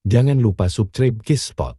Jangan lupa subscribe Kispot.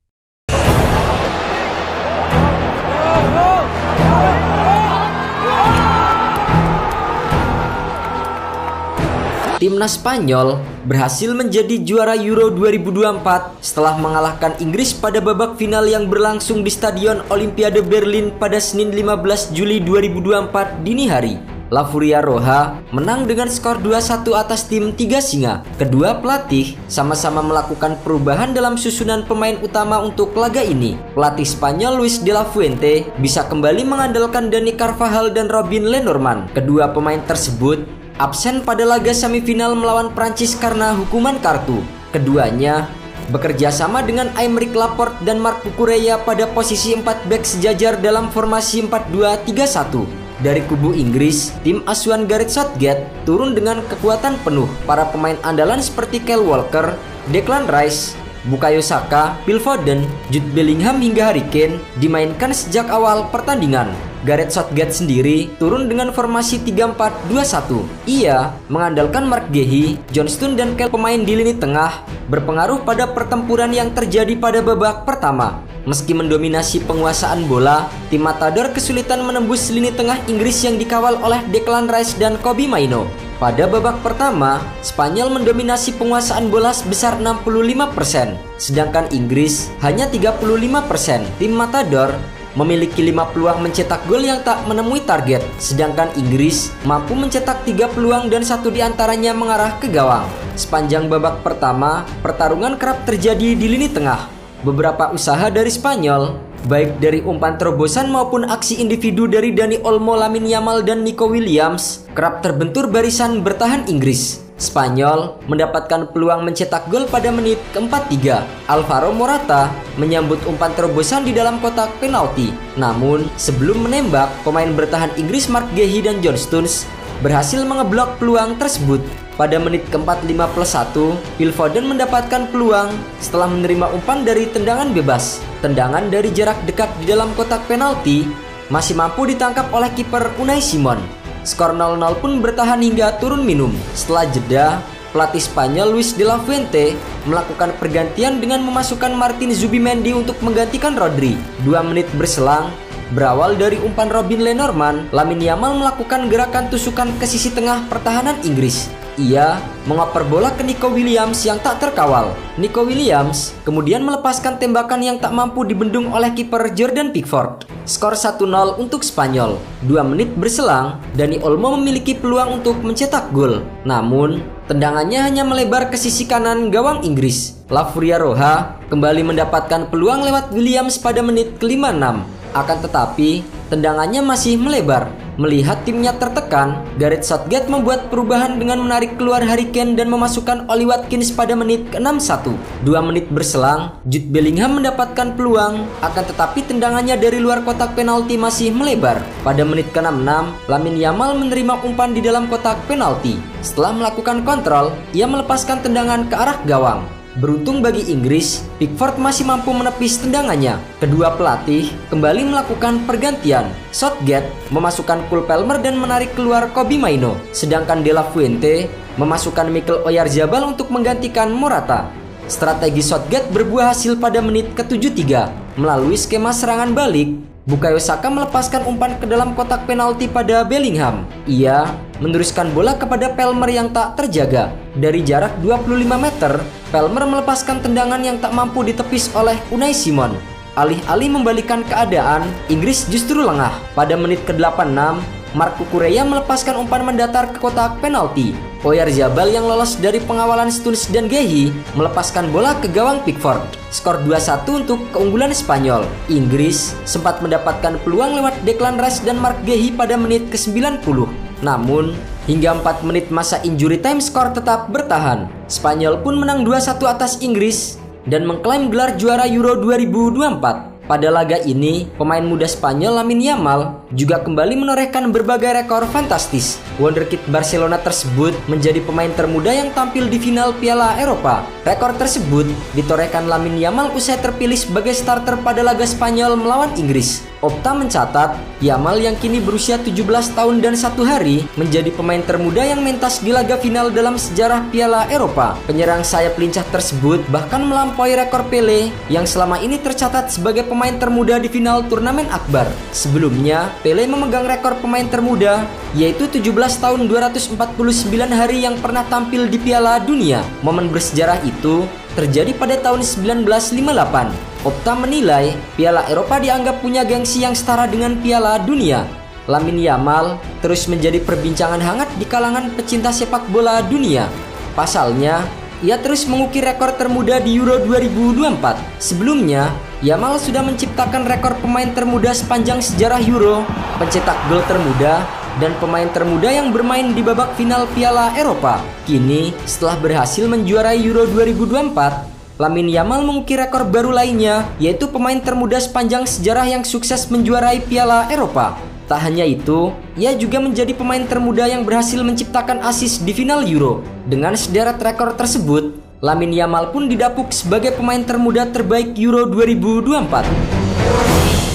Timnas Spanyol berhasil menjadi juara Euro 2024 setelah mengalahkan Inggris pada babak final yang berlangsung di Stadion Olimpiade Berlin pada Senin 15 Juli 2024 dini hari. La Furia Roja menang dengan skor 2-1 atas tim Tiga Singa. Kedua pelatih sama-sama melakukan perubahan dalam susunan pemain utama untuk laga ini. Pelatih Spanyol Luis de la Fuente bisa kembali mengandalkan Dani Carvajal dan Robin Lenormand. Kedua pemain tersebut absen pada laga semifinal melawan Prancis karena hukuman kartu. Keduanya bekerja sama dengan Aymeric Laporte dan Marc Cucurella pada posisi 4 bek sejajar dalam formasi 4-2-3-1. Dari kubu Inggris, tim asuhan Gareth Southgate turun dengan kekuatan penuh. Para pemain andalan seperti Kyle Walker, Declan Rice, Bukayo Saka, Phil Foden, Jude Bellingham hingga Harry Kane dimainkan sejak awal pertandingan. Gareth Southgate sendiri turun dengan formasi 3-4-2-1. Ia mengandalkan Mark Guehi, John Stones dan Kyle pemain di lini tengah berpengaruh pada pertempuran yang terjadi pada babak pertama. Meski mendominasi penguasaan bola, tim Matador kesulitan menembus lini tengah Inggris yang dikawal oleh Declan Rice dan Kobbie Mainoo. Pada babak pertama, Spanyol mendominasi penguasaan bola sebesar 65%, sedangkan Inggris hanya 35%. Tim Matador memiliki 5 peluang mencetak gol yang tak menemui target, sedangkan Inggris mampu mencetak 3 peluang dan 1 diantaranya mengarah ke gawang. Sepanjang babak pertama, pertarungan kerap terjadi di lini tengah. Beberapa usaha dari Spanyol, baik dari umpan terobosan maupun aksi individu dari Dani Olmo, Lamine Yamal dan Nico Williams, kerap terbentur barisan bertahan Inggris. Spanyol mendapatkan peluang mencetak gol pada menit ke-43. Alvaro Morata menyambut umpan terobosan di dalam kotak penalti. Namun, sebelum menembak, pemain bertahan Inggris Mark Guehi dan John Stones berhasil mengeblok peluang tersebut. Pada menit ke-45+1, Phil Foden mendapatkan peluang setelah menerima umpan dari tendangan bebas. Tendangan dari jarak dekat di dalam kotak penalti masih mampu ditangkap oleh kiper Unai Simon. Skor 0-0 pun bertahan hingga turun minum. Setelah jeda, pelatih Spanyol Luis de la Fuente melakukan pergantian dengan memasukkan Martin Zubimendi untuk menggantikan Rodri. 2 menit berselang, berawal dari umpan Robin Lenormand, Lamine Yamal melakukan gerakan tusukan ke sisi tengah pertahanan Inggris. Ia mengoper bola ke Nico Williams yang tak terkawal. Nico Williams kemudian melepaskan tembakan yang tak mampu dibendung oleh kiper Jordan Pickford. Skor 1-0 untuk Spanyol. 2 menit berselang, Dani Olmo memiliki peluang untuk mencetak gol. Namun, tendangannya hanya melebar ke sisi kanan gawang Inggris. La Furia Roja kembali mendapatkan peluang lewat Williams pada menit ke-56. Akan tetapi, tendangannya masih melebar. Melihat timnya tertekan, Gareth Southgate membuat perubahan dengan menarik keluar Harry Kane dan memasukkan Oli Watkins pada menit ke-61. 2 menit berselang, Jude Bellingham mendapatkan peluang, akan tetapi tendangannya dari luar kotak penalti masih melebar. Pada menit ke-66, Lamine Yamal menerima umpan di dalam kotak penalti. Setelah melakukan kontrol, ia melepaskan tendangan ke arah gawang. Beruntung bagi Inggris, Pickford masih mampu menepis tendangannya. Kedua pelatih kembali melakukan pergantian. Southgate memasukkan Cole Palmer dan menarik keluar Kobbie Mainoo, sedangkan De La Fuente memasukkan Mikel Oyarzabal untuk menggantikan Morata. Strategi Southgate berbuah hasil pada menit ke-73. Melalui skema serangan balik, Bukayo Saka melepaskan umpan ke dalam kotak penalti pada Bellingham. Ia meneruskan bola kepada Palmer yang tak terjaga. Dari jarak 25 meter, Palmer melepaskan tendangan yang tak mampu ditepis oleh Unai Simon. Alih-alih membalikan keadaan, Inggris justru lengah. Pada menit ke-86, Marc Cucurella melepaskan umpan mendatar ke kotak penalti. Oyarzabal yang lolos dari pengawalan Stones dan Guehi melepaskan bola ke gawang Pickford. Skor 2-1 untuk keunggulan Spanyol. Inggris sempat mendapatkan peluang lewat Declan Rice dan Mark Guehi pada menit ke-90. Namun, hingga 4 menit masa injury time skor tetap bertahan. Spanyol pun menang 2-1 atas Inggris dan mengklaim gelar juara Euro 2024. Pada laga ini, pemain muda Spanyol Lamine Yamal juga kembali menorehkan berbagai rekor fantastis. Wonderkid Barcelona tersebut menjadi pemain termuda yang tampil di final Piala Eropa. Rekor tersebut ditorehkan Lamine Yamal usai terpilih sebagai starter pada laga Spanyol melawan Inggris. Opta mencatat, Yamal yang kini berusia 17 tahun dan 1 hari menjadi pemain termuda yang mentas di laga final dalam sejarah Piala Eropa. Penyerang sayap lincah tersebut bahkan melampaui rekor Pele yang selama ini tercatat sebagai pemain termuda di final turnamen akbar. Sebelumnya, Pele memegang rekor pemain termuda, yaitu 17 tahun 249 hari yang pernah tampil di Piala Dunia. Momen bersejarah itu terjadi pada tahun 1958. Opta menilai Piala Eropa dianggap punya gengsi yang setara dengan Piala Dunia. Lamine Yamal terus menjadi perbincangan hangat di kalangan pecinta sepak bola dunia. Pasalnya, ia terus mengukir rekor termuda di Euro 2024. Sebelumnya, Yamal sudah menciptakan rekor pemain termuda sepanjang sejarah Euro, pencetak gol termuda, dan pemain termuda yang bermain di babak final Piala Eropa. Kini, setelah berhasil menjuarai Euro 2024, Lamine Yamal mengukir rekor baru lainnya, yaitu pemain termuda sepanjang sejarah yang sukses menjuarai Piala Eropa. Tak hanya itu, ia juga menjadi pemain termuda yang berhasil menciptakan assist di final Euro. Dengan sederet rekor tersebut, Lamine Yamal pun didapuk sebagai pemain termuda terbaik Euro 2024.